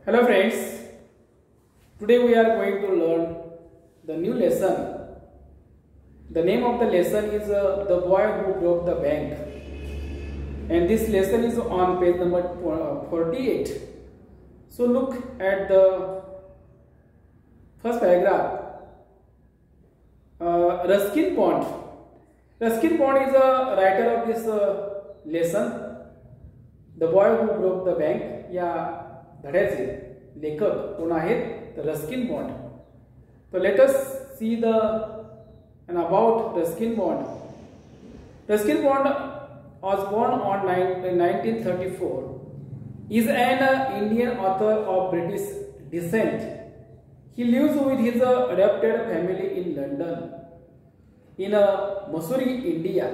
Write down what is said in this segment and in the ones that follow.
Hello friends, today we are going to learn the new lesson. The name of the lesson is The Boy Who Broke the Bank, and this lesson is on page number 48. So look at the first paragraph. Ruskin Bond. Ruskin Bond is a writer of this lesson. The Boy Who Broke the Bank या धड्याचे लेखक कोण आहेत तर Ruskin bond. So let us see the and about Ruskin Bond. Ruskin Bond was born on 1934. Is an Indian author of British descent. He lives with his adopted family in London, in Missouri, India.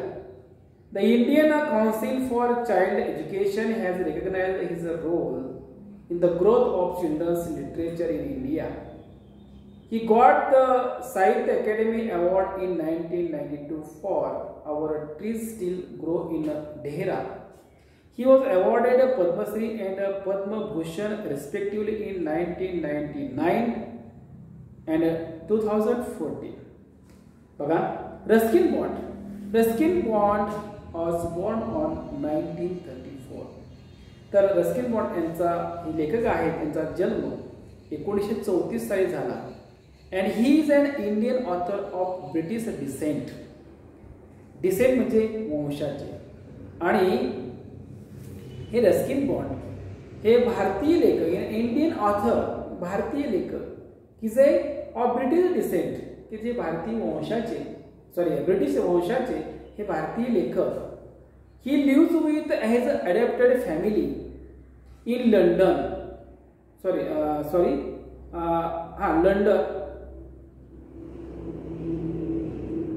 The Indian Council for Child Education has recognized his role in the growth of children's literature in India. He got the Sahitya Academy Award in 1992 for Our Trees Still Grow in Dhera. He was awarded a Padma Shri and a Padma Bhushan respectively in 1999 and 2014. बघा, Ruskin Bond. Ruskin Bond was born on 1934. तर Ruskin bond यांचा लेखक आहे, त्यांचा जन्म 1934 साली झाला. And he is an Indian author of British descent. Descent म्हणजे वंशाचे. आणि हे रस्किन बॉन्ड हे भारतीय लेखक, इंडियन ऑथर, भारतीय लेखक की जे ऑफ ब्रिटिश डिसेंट, की जे भारतीय वंशाचे, ब्रिटिश वंशाचे हे भारतीय लेखक. He lives with his adopted family in London.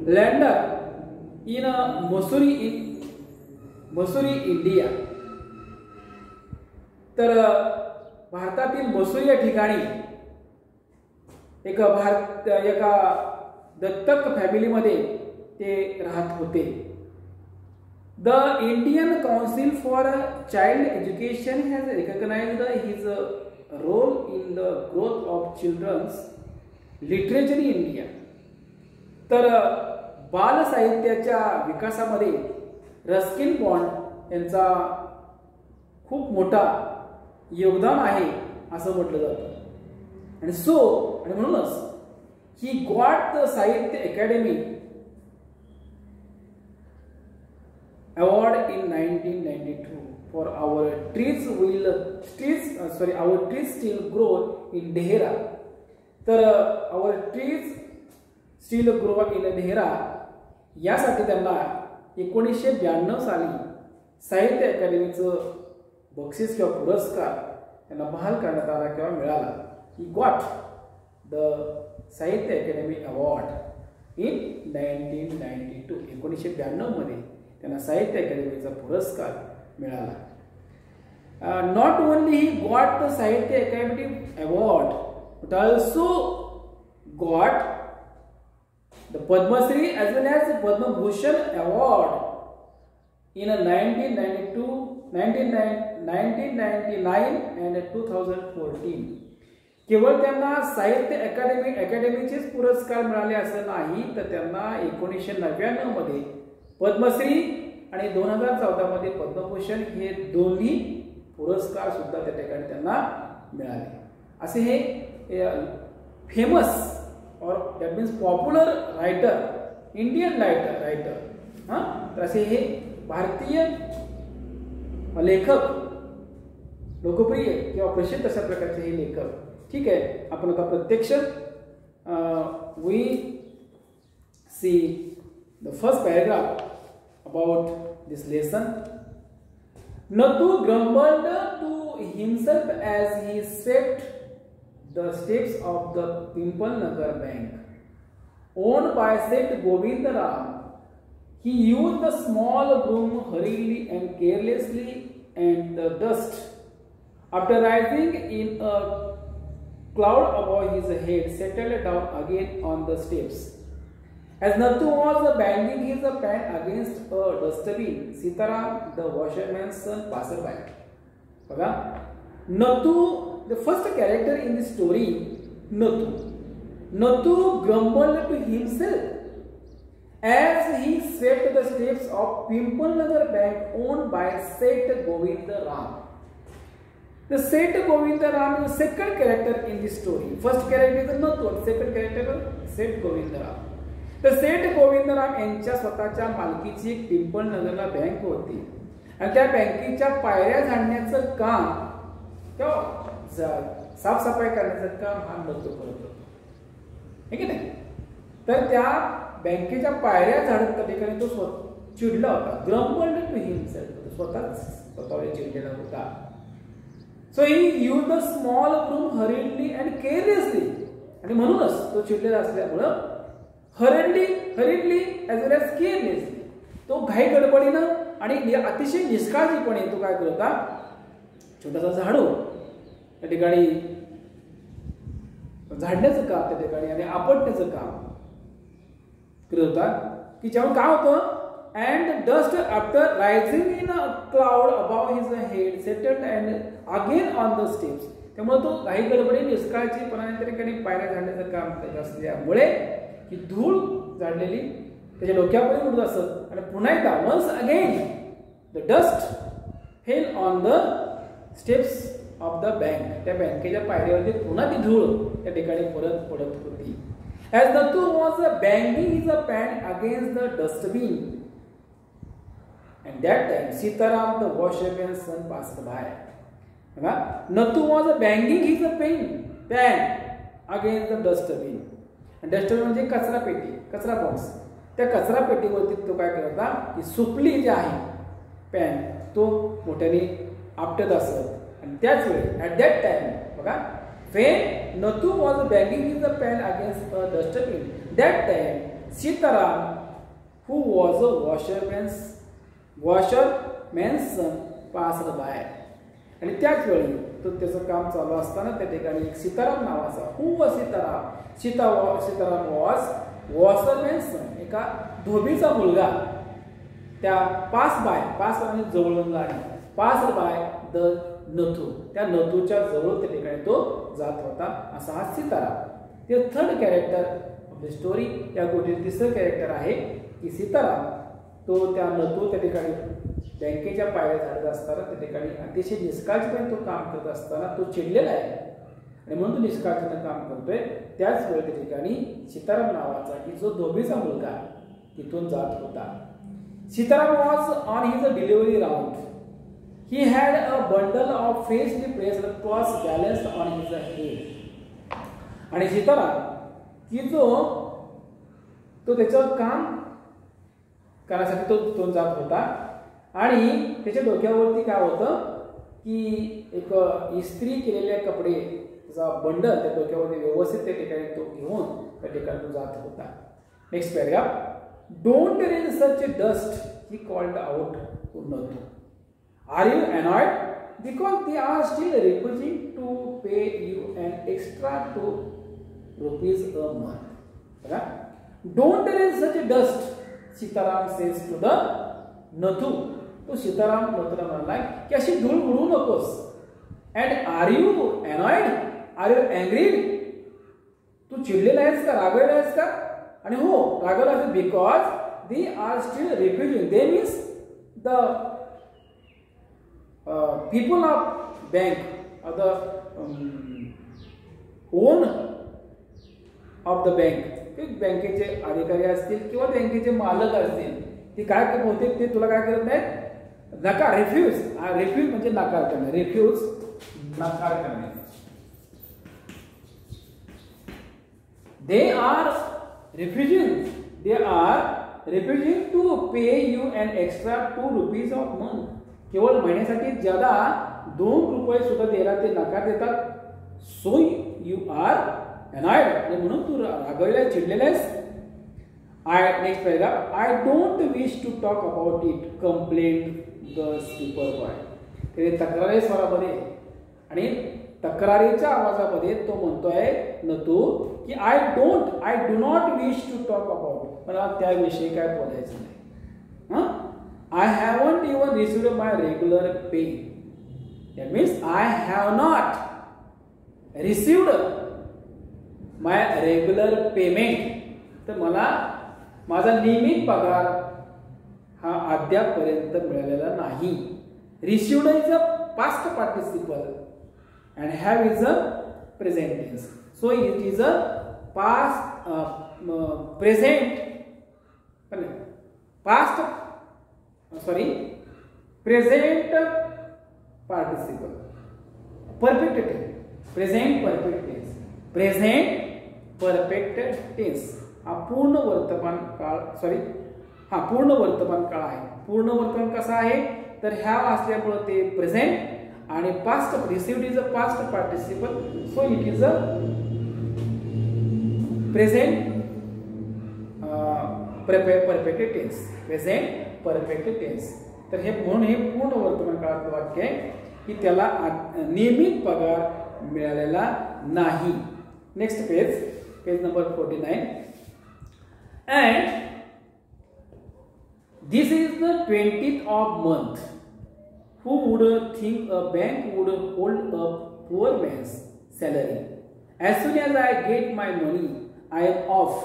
London in Missouri, India. तर भारतातील मसुरी या ठिकाणी एका दत्तक फॅमिलीमध्ये ते राहत होते. The Indian Council for Child Education has recognized his role in the growth of children's literature in India. तर बाल साहित्याच्या विकासामध्ये रस्किन बॉन्ड यांचा खूप मोठा योगदान आहे असं म्हटलं जातं. आणि म्हणूनच ही गॉट द साहित्य academy Award in 1992 for Our Trees Still Grow in Dhera. तर Our Trees Still Grow in Dhera यासाठी त्यांना 1992 साली साहित्य अकादमीचं बक्षीस किंवा पुरस्कार त्यांना बहाल करण्यात आला किंवा मिळाला. He got the साहित्य अकादमी अवॉर्ड in 1992. 1992 मध्ये त्यांना साहित्य अकादमीचा पुरस्कार मिळाला. Not only he got the Sahitya Akademi award but also got the Padma Shri as well as Padma Bhushan award in 1992, 1999 and 2014. केवळ त्यांना साहित्य अकादमीचेच पुरस्कार मिळाले असं नाही, तर त्यांना 1999 मध्ये पद्मश्री आणि 2014 मध्ये पद्मभूषण हे दोन्ही पुरस्कार सुद्धा त्या ठिकाणी त्यांना मिळाले. असे हे फेमस और that means popular writer, Indian writer तर असे हे भारतीय लेखक, लोकप्रिय किंवा प्रसिद्ध अशा प्रकारचे हे लेखक. ठीक आहे, आपण आता प्रत्यक्ष we see the first paragraph about this lesson. Nathu grumbled to himself as he swept the steps of the Pimple Nagar Bank, owned by Seth Govinda Ram. He used the small broom hurriedly and carelessly, and the dust, after rising in a cloud above his head, settled down again on the steps. As Nathu was banging his pan against a dustbin, Sitaram, the washerman's son, passed by. बघा, Nathu the first character in the story, Nathu. Nathu grumbled to himself as he swept the steps of Pimpalnagar Bank owned by Seth Govinda Ram. The Seth Govinda Ram is the second character in the story. First character is Nathu, second character is Seth Govinda Ram. तर सेठ गोविंदराम यांच्या स्वतःच्या मालकीची एक पिंपळनगरला bank होती आणि त्या बँकेच्या पायऱ्या झाडण्याचं काम किंवा साफसफाई करण्याचं काम हा नतो करत होता, है की नाही. तर त्या बँकेच्या पायऱ्या झाडत त्या ठिकाणी तो चिडला होता. ग्रम्बल्ड टू हिमसेल्फ, स्वतःवर चिडलेला होता. So he use the small broom hurriedly and carelessly, आणि म्हणूनच तो चिडलेला असल्यामुळं हरिडली ॲज वेल ॲज केअरलेसली तो घाई गडबडीनं आणि अतिशय निष्काळजीपणे तो काय करत होता, छोटासा झाडू त्या ठिकाणी झाडण्याचं काम त्या ठिकाणी आणि आपटण्याचं काम करत होता. की जेव्हा काय होतं, and dust after rising in a cloud above his head settled and again on the steps. त्यामुळे तो घाई गडबडी निष्काळजीपणाने त्या ठिकाणी पायऱ्या झाडण्याचं काम करत असल्यामुळे की धूळ झाडलेली त्याच्या डोक्यापर्यंत उडत असत आणि पुन्हा एकदा once again the dust fell on the steps of the bank. त्या बँकेच्या पायऱ्यावरती पुन्हा ती धूळ त्या ठिकाणी परत पडत होती. As Nathu was banging his a pan against the dustbin and that time Sitaram the washerman son passed by. Nathu was banging his a pan against the dustbin. Dustbin म्हणजे कचरा पेटी, कचरा बॉक्स. त्या कचरा पेटीवरती तो काय करत होता की सुपली जे आहे पॅन तो मोठ्याने आपटत असत. आणि त्याच वेळी ॲट दॅट टाइम बघा, when Nathu was banging in the pan against a dustbin that time Sitaram who was a washerman's son passed by. आणि त्याच वेळी तो त्याचं काम चालू असताना त्या ठिकाणी एक सीताराम नावाचा who was Sitaram was washerman son, एका धोबीचा मुलगा, त्या पास म्हणजे जवळून गाडी, पास बाय द नथू, त्या नथूच्या जवळ त्या ठिकाणी तो जात होता. असा हा सीताराम. ते third character of the story. या गोष्टीत तिसरं कॅरेक्टर आहे की सीताराम तो त्या नथू त्या ठिकाणी बँकेच्या पायऱ्या झाडत असताना त्या ठिकाणी अतिशय निष्काळजीपणे तो काम करत असताना तो चिडलेला आहे आणि म्हणून तो निष्काळजीपणे काम करतोय. त्याच वेळी त्या ठिकाणी सीताराम नावाचा की जो धोबीचा मुलगा तिथून जात होता. Sitaram was on his delivery round. He had a bundle of freshly placed cross balanced on his head. आणि सीताराम की जो तो त्याचं काम करण्यासाठी तो जात होता आणि त्याच्या डोक्यावरती काय होतं की एक इस्त्री केलेले कपडे बंडल त्या डोक्यावरती व्यवस्थित त्या ठिकाणी तो घेऊन त्या ठिकाणी तो जात होता. Next paragraph. Don't raise such dust he called out to Nathu. Are you annoyed because they are still refusing to pay you an extra ₹2 a month. Don't raise such dust Sitaram says to the Nathu. तो सीताराम नथूला म्हणाला की अशी धूळ उडवू नकोस. And are you annoyed, are you angried, तू चिडलेला आहेस का, रागवलेला आहेस का. आणि हो, रागवला असेल because they are still refusing. They means the people of bank the on of the bank, बँकेचे अधिकारी असतील किंवा बँकेचे मालक असतील, ते काय होते ते तुला काय करत नाहीत, नकार, रिफ्यूज. रिफ्यूज म्हणजे नकार करणे, रिफ्यूज नकार करणे. They are refusing to pay you an extra ₹2 a month. केवळ महिन्यासाठी ज्यादा ₹2 सुद्धा द्यायला ते नकार देतात. सो यू आर अनॉयड, आणि म्हणून तू रागवलेला चिडलेला आहेस. Next paragraph. I don't wish to talk about it complaint the speaker boy. ते तक्रारी स्वरामध्ये आणि तक्रारीच्या आवाजामध्ये तो म्हणतोय नथू की I do not wish to talk about, मला त्याविषयी काय बोलायचं नाही. I haven't even received my regular pay. That means I have not received my regular payment, तर मला माझा नियमित पगार हा अद्यापपर्यंत मिळालेला नाही. Received is a past participle and have is a present tense. So it is a past present participle perfect tense, present perfect tense, present perfect tense हा पूर्ण वर्तमान काळ पूर्ण वर्तमान काळ आहे. पूर्ण वर्तमान कसा आहे तर have असल्यामुळे ते प्रेझेंट आणि past received is a past participle, so it is a present perfect tense, present perfect tense. तर हे म्हणून हे पूर्ण वर्तमान काळातलं वाक्य आहे की त्याला नियमित पगार मिळालेला नाही. Next page number 49. And this is the 20th of month. Who would think a bank would hold a poor man's salary? As soon as I get my money, I am off.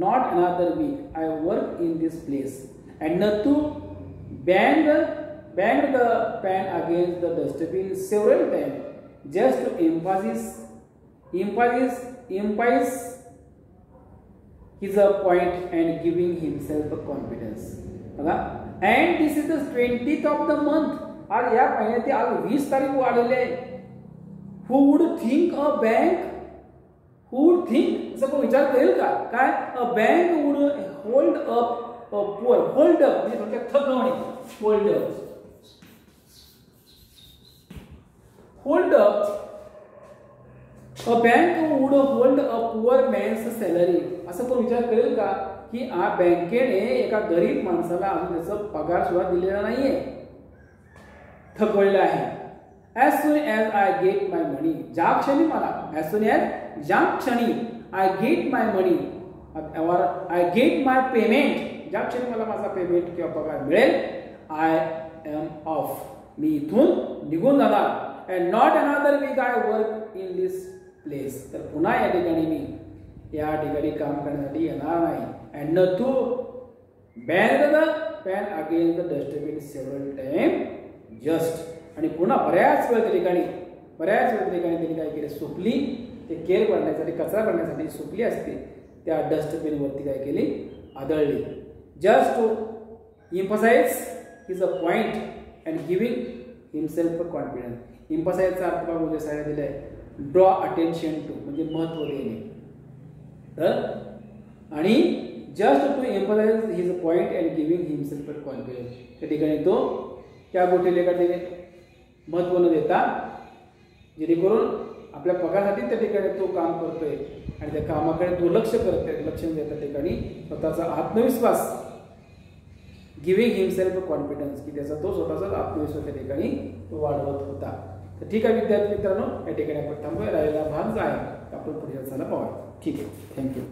Not another week. I work in this place. And Nathu banged the pan against the dustbin several times just to emphasize his point and giving himself a confidence. And this is the 20th of the month. आज या महिन्याची आज 20 तारीख आलेली आहे. Who would think a bank, who would think असं कोण विचार करेल का काय a bank would hold up a poor, hold up म्हणजे थोडक्यात थकवणे, hold up a bank would hold a poor man's salary. असं कोण विचार करेल का की बँकेने एका गरीब माणसाला अजून त्याचा पगार सुद्धा दिलेला नाहीये, थकवलेला आहे. As soon as I get my money, ज्या क्षणी मला, as soon as ज्या क्षणी I get my money or I get my payment, ज्या क्षणी मला माझा पेमेंट किंवा पगार मिळेल, I am off, मी इथून निघून जाणार. And not another week I work in this place, तर पुन्हा या ठिकाणी मी या ठिकाणी काम करण्यासाठी येणार नाही. And Nathu banged the pan against the dustbin several times just, आणि पुन्हा बऱ्याच वेळ त्या ठिकाणी त्यांनी काय केले, सुपली, ते केर भरण्यासाठी, कचरा भरण्यासाठी सुपली असते त्या डस्टबिन वरती काय केली, आदळली. Just to emphasise his a point and giving himself confidence. इम्फसाइजचा अर्थ बघा उद्या साईड दिलाय, ड्रॉ अटेन्शन टू म्हणजे महत्व देणे. तर आणि just to emphasise his point and giving himself confidence, त्या ठिकाणी तो त्या गोष्टीला महत्व न देता, जेणेकरून आपल्या पगारासाठी त्या ठिकाणी तो काम करतोय आणि त्या कामाकडे दुर्लक्ष करतोय, लक्ष न देता ठिकाणी स्वतःचा आत्मविश्वास, गिव्हिंग हिमसेल्फ कॉन्फिडन्स, की त्याचा तो स्वतःचा आत्मविश्वास त्या ठिकाणी तो वाढवत होता. तर ठीक आहे विद्यार्थी मित्रांनो, या ठिकाणी आपण थांबूया. राहिलेला भाग जो आहे आपण पुढे पाहूया. ठीक आहे, थँक्यू.